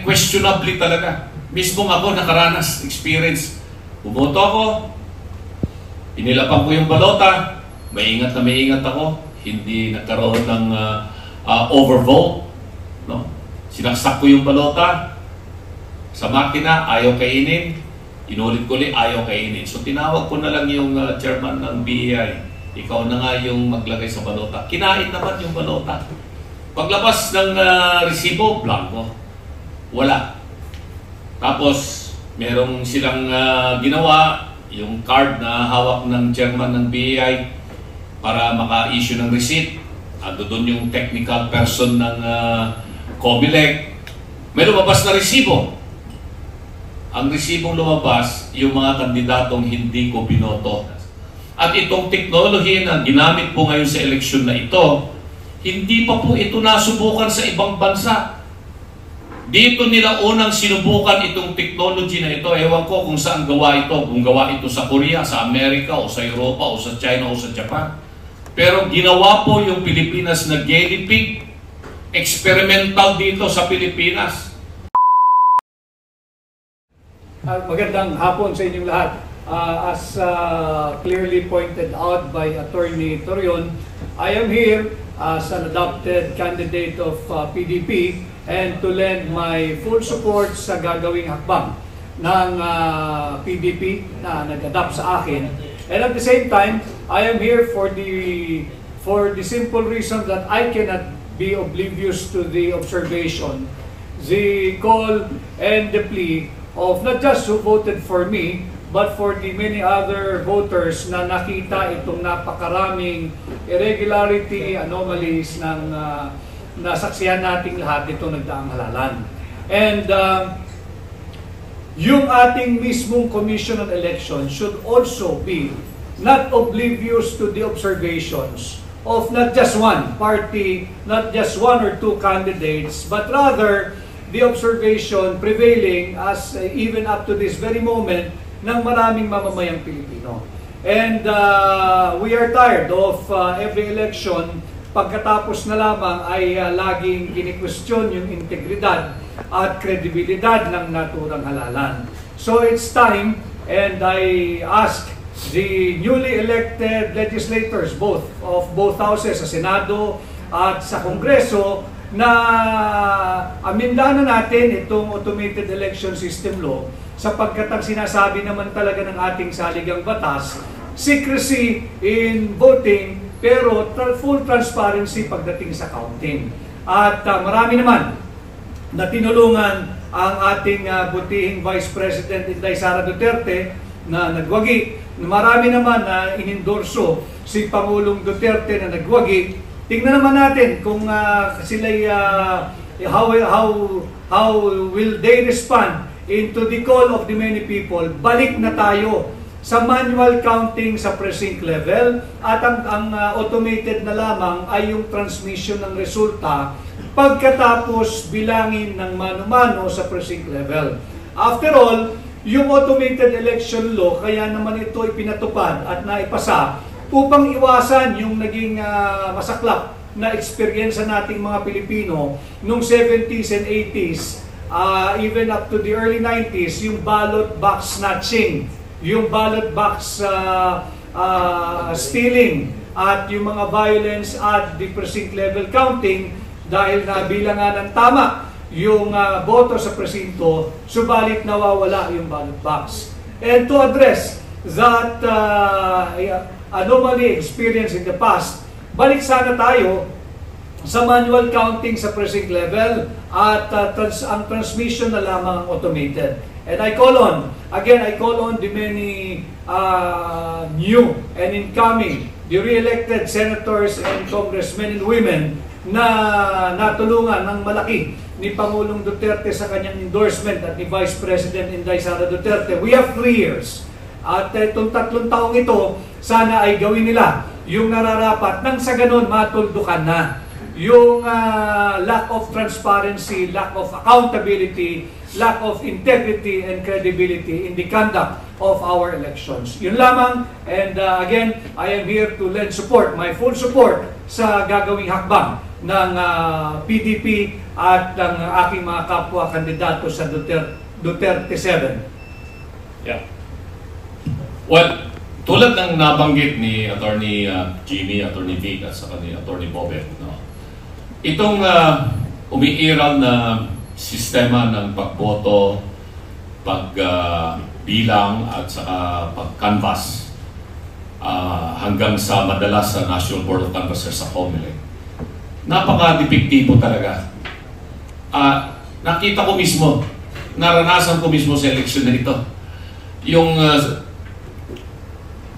questionably talaga. Mismo ako nakaranas, experience. Bumoto ako, inilapan ko yung balota, maingat ako, hindi nagkaroon ng overvote. No? Sinaksak ko yung balota, sa makina, ayaw kainin, inulit ko ulit, ayaw kainin. So tinawag ko na lang yung chairman ng BEI, ikaw na nga yung maglagay sa balota. Kinain naman yung balota. Paglabas ng resibo, blanco. Wala. Tapos, merong silang ginawa, yung card na hawak ng chairman ng BEI para maka-issue ng receipt. Doon yung technical person ng COMELEC. May lumabas na resibo. Ang resibong lumabas, yung mga kandidatong hindi ko binoto. At itong technology na ginamit po ngayon sa eleksyon na ito, hindi pa po ito nasubukan sa ibang bansa. Dito nila unang sinubukan itong technology na ito. Ewan ko kung saan gawa ito. Kung gawa ito sa Korea, sa Amerika, o sa Europa, o sa China, o sa Japan. Pero ginawa po yung Pilipinas na guinea pig. Experimental dito sa Pilipinas. Magandang hapon sa inyong lahat. As clearly pointed out by Attorney Torion, I am here as an adopted candidate of PDP and to lend my full support sa gagawing hakbang ng PDP na nag-adapt sa akin. And at the same time, I am here for the simple reason that I cannot be oblivious to the observation, the call and the plea of not just who voted for me, but for the many other voters na nakita itong napakaraming irregularity, anomalies ng nasaksihan nating lahat itong nagdaang halalan. And yung ating mismong Commission on Election should also be not oblivious to the observations of not just one party, not just one or two candidates, but rather the observation prevailing as even up to this very moment ng maraming mamamayang Pilipino. And we are tired of every election, pagkatapos na lamang ay laging kini-question yung integridad at kredibilidad ng naturang halalan. So it's time, and I ask the newly elected legislators of both houses, sa Senado at sa Kongreso, na amindahan na natin itong automated election system law, sapagkat ang sinasabi naman talaga ng ating saligang batas, secrecy in voting pero full transparency pagdating sa counting. At marami naman na tinulungan ang ating butihing Vice President Inday Sara Duterte na nagwagi. Marami naman na inendorso si Pangulong Duterte na nagwagi. Tingnan naman natin kung sila'y how will they respond into the call of the many people. Balik na tayo sa manual counting sa precinct level at ang automated na lamang ay yung transmission ng resulta pagkatapos bilangin ng mano-mano sa precinct level. After all, yung automated election law, kaya naman ito ipinatupad at naipasa upang iwasan yung naging masaklap na experience nating mga Pilipino nung 70s and 80s, even up to the early 90s, yung ballot box snatching, yung ballot box stealing, at yung mga violence at the precinct level counting dahil nabilangan ng tama yung boto sa presinto, subalit nawawala yung ballot box. And to address that anomaly experience in the past, balik sana tayo sa manual counting sa precinct level at ang transmission na lamang automated. And I call on the many new and incoming, the re-elected senators and congressmen and women na natulungan ng malaki ni Pangulong Duterte sa kanyang endorsement at ni Vice President Inday Sara Duterte. We have 3 years. At itong 3 taong ito, sana ay gawin nila yung nararapat nang sa ganun matuldukan na yung lack of transparency, lack of accountability, lack of integrity and credibility in the conduct of our elections. Yun lamang, and again, I am here to lend support, my full support sa gagawing hakbang ng PDP at ng aking mga kapwa kandidato sa Duterte 7. Yeah. Well, tulad ng nabanggit ni Attorney Jimmy, Attorney Vic at saka ni Attorney Bobet, no? Itong umiiral na sistema ng pagboto, pagbilang at saka pag-canvass hanggang sa madalas sa National Board of Canvassers sa COMELEC, napaka-depektibo talaga. Nakita ko mismo, naranasan ko mismo sa eleksyon na ito. Yung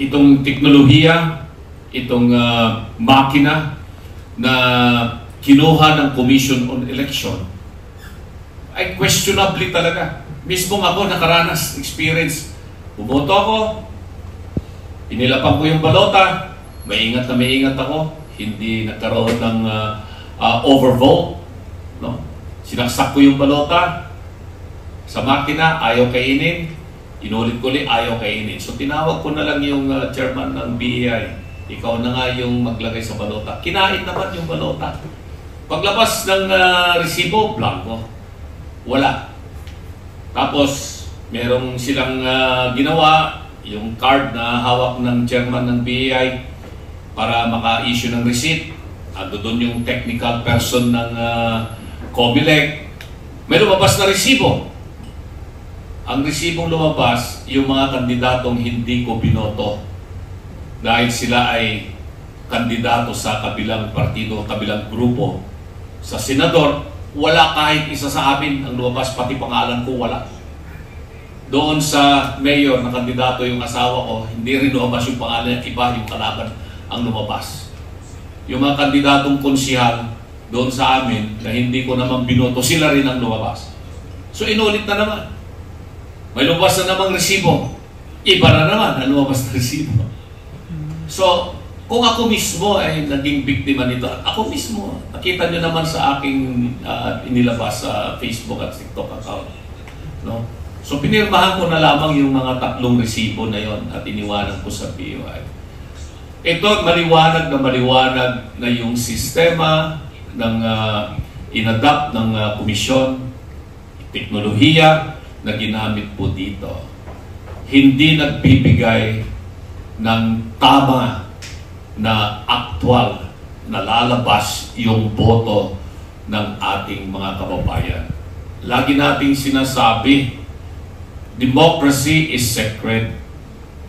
itong teknolohiya, itong makina na kinuha ng Commission on Election ay questionably talaga. Mismo ako nakaranas, experience. Bumoto ako, inilapang ko yung balota, maingat ako, hindi nagkaroon ng overvote. No? Sinaksak ko yung balota sa makina, ayaw kainin. Inulit ko ulit, ayaw kainin. So tinawag ko na lang yung chairman ng BEI. Ikaw na nga yung maglagay sa balota. Kinain naman yung balota. Paglabas ng resibo, blanco. Wala. Tapos, merong silang ginawa, yung card na hawak ng chairman ng BEI para maka-issue ng receipt. Doon yung technical person ng COMELEC. May lumabas na resibo. Ang resibong lumabas, yung mga kandidatong hindi ko binoto dahil sila ay kandidato sa kabilang partido, kabilang grupo. Sa senador, wala kahit isa sa amin ang lumabas, pati pangalan ko wala. Doon sa mayor na kandidato yung asawa ko, hindi rin lumabas yung pangalan, iba yung kalaban ang lumabas. Yung mga kandidatong konsihal doon sa amin na hindi ko naman binoto, sila rin ang lumabas. So inulit na naman. May lumabas na namang resibo. Iba na naman ang lumabas na resibo. So, kung ako mismo ay naging biktima nito, ako mismo, nakita nyo naman sa aking inilabas sa Facebook at TikTok account. No? So, pinirmahan ko na lamang yung mga 3 resibo na yon at iniwanan ko sa BOI. Ito, maliwanag na yung sistema ng inadapt ng komisyon, teknolohiya na ginamit po dito, hindi nagbibigay ng tama na aktwal na lalabas yung boto ng ating mga kababayan. Lagi nating sinasabi, democracy is sacred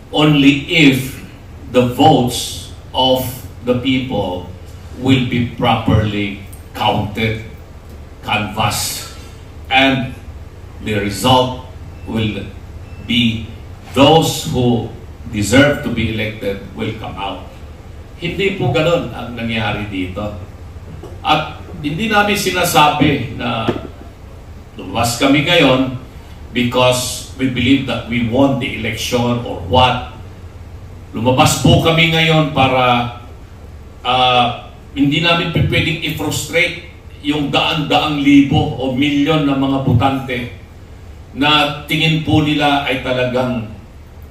only if the votes of the people will be properly counted, canvassed, and the result will be those who deserve to be elected will come out. Hindi po ganun ang nangyari dito. At hindi namin sinasabi na lumabas kami ngayon because we believe that we won the election or what. Lumabas po kami ngayon para hindi namin pwedeng i-frustrate yung daan-daang libo o milyon na mga botante na tingin po nila ay talagang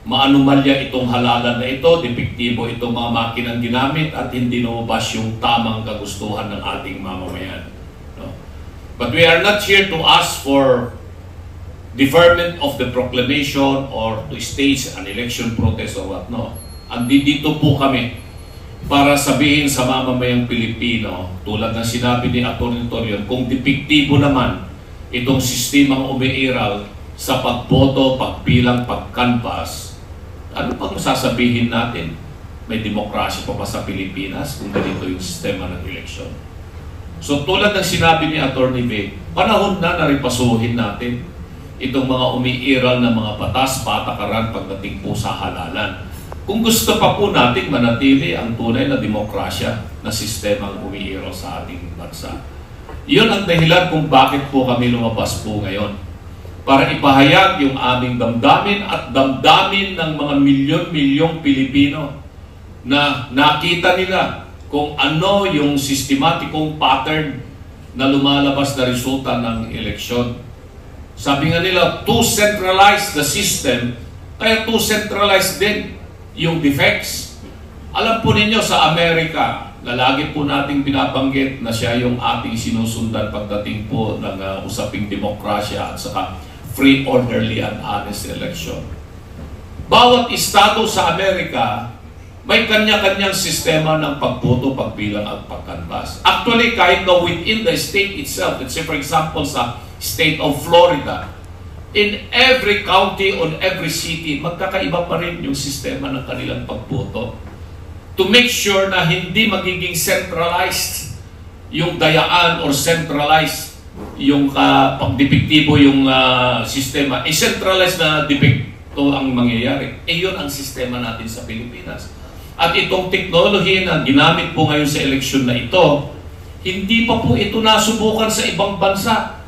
maanumalya itong halalan na ito, depektibo itong mga makinang ginamit at hindi lumabas yung tamang kagustuhan ng ating mamamayan. No? But we are not here to ask for deferment of the proclamation or to stage an election protest or what. No. Andito po kami para sabihin sa mamamayang Pilipino, tulad ng sinabi ni Atty. Torion, kung depektibo naman itong sistemang umiiral sa pagboto, pagbilang, pag-canvass, ano pang sasabihin natin? May demokrasya pa sa Pilipinas kung ganito yung sistema ng eleksyon. So tulad ng sinabi ni Atty. Vic, panahon na ripasuhin natin itong mga umiiral na mga batas, patakaran pagdating po sa halalan. Kung gusto pa po natin manatili ang tunay na demokrasya na sistemang umiiral sa ating bansa. Iyon ang dahilan kung bakit po kami lumabas po ngayon. Para ipahayag yung aming damdamin at damdamin ng mga milyon-milyong Pilipino na nakita nila kung ano yung sistematikong pattern na lumalabas na resulta ng eleksyon. Sabi nga nila, too centralized the system, kaya too centralized din yung defects. Alam po ninyo sa Amerika, na lagi po nating binabanggit na siya yung ating sinusundan pagdating po ng usaping demokrasya at saka free, orderly, and honest election. Bawat estado sa Amerika may kanya-kanyang sistema ng pagboto, pagbilang at pagkantas. Actually, kahit na within the state itself, let's say for example sa state of Florida, in every county, on every city, magkakaiba pa rin yung sistema ng kanilang pagboto. To make sure na hindi magiging centralized yung dayaan or centralized yung pagdepektibo yung sistema. Centralized na depekto ang mangyayari. Yun ang sistema natin sa Pilipinas. At itong technology na ginamit po ngayon sa eleksyon na ito, hindi pa po ito nasubukan sa ibang bansa.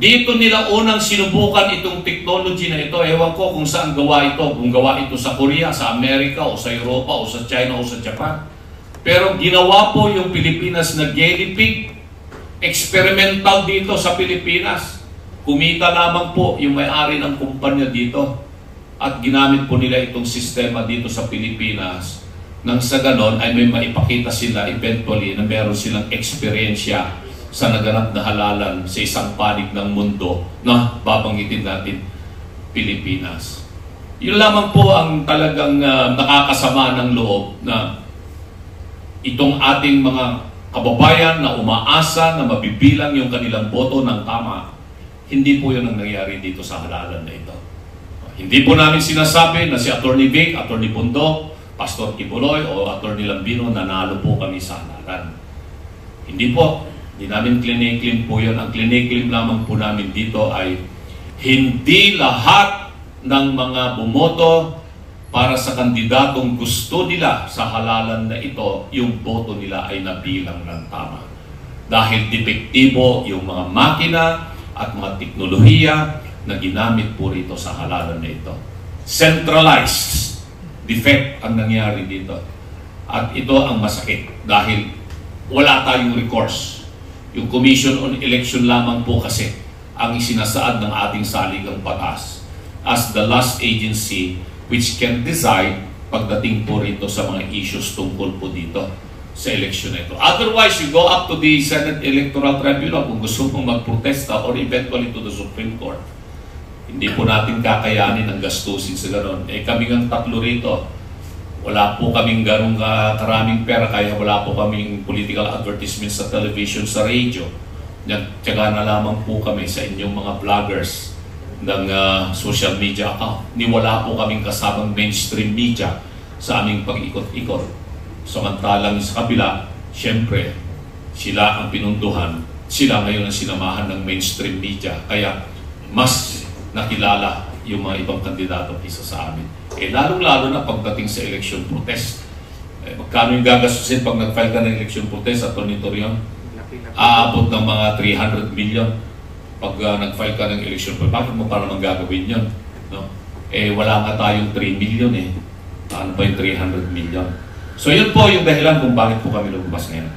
Dito nila unang sinubukan itong technology na ito. Ewan ko kung saan gawa ito. Kung gawa ito sa Korea, sa Amerika, o sa Europa, o sa China, o sa Japan. Pero ginawa po yung Pilipinas na guinea pig. Experimental dito sa Pilipinas. Kumita lamang po yung may-ari ng kumpanya dito. At ginamit po nila itong sistema dito sa Pilipinas. Nang sa ganon ay may maipakita sila eventually na meron silang eksperyensya sa naganap na halalan sa isang panig ng mundo na babanggitin natin Pilipinas. Yun lamang po ang talagang nakakasama ng loob na itong ating mga kababayan na umaasa na mabibilang yung kanilang boto ng tama, hindi po yun ang nangyari dito sa halalan na ito. Hindi po namin sinasabi na si Atty. Vic, Atty. Bundok, Pastor Kibuloy o Atty. Lambino nanalo po kami sa halalan. Hindi po. Hindi namin clinic-claim po yun. Ang clinic-claim lamang po namin dito ay hindi lahat ng mga bumoto para sa kandidatong gusto nila sa halalan na ito, yung boto nila ay nabilang ng tama. Dahil depektibo yung mga makina at mga teknolohiya na ginamit po rito sa halalan na ito. Centralized defect ang nangyari dito. At ito ang masakit dahil wala tayong recourse. Yung Commission on Election lamang po kasi ang isinasaad ng ating saligang batas as the last agency which can decide pagdating po rito sa mga issues tungkol po dito sa election na ito. Otherwise, you go up to the Senate Electoral Tribunal kung gusto mong magprotesta or eventually to the Supreme Court. Hindi po natin kakayanin ang gastusin sa gano'n. Kami ng tatlo rito, wala po kaming ganong karaming pera, kaya wala po kaming political advertisements sa television, sa radio. Nagtyaga na lamang po kami sa inyong mga vloggers ng social media account. Wala po kaming kasamang mainstream media sa aming pag-ikot-ikot. Samantalang sa kabila, siyempre, sila ang pinunduhan. Sila ngayon ang sinamahan ng mainstream media. Kaya mas nakilala yung mga ibang kandidato kaysa sa amin. Lalong-lalo na pagdating sa election protest. Magkano yung gagastusin pag nag-file ka ng election protest at Torion? Aabot ng mga 300 million pag nag-file ka ng election protest. Bakit mo para naman gagawin yun? No? Wala nga tayong 3 million eh. Ano ba yung 300 million? So yun po yung dahilan kung bakit po kami lumabas ngayon.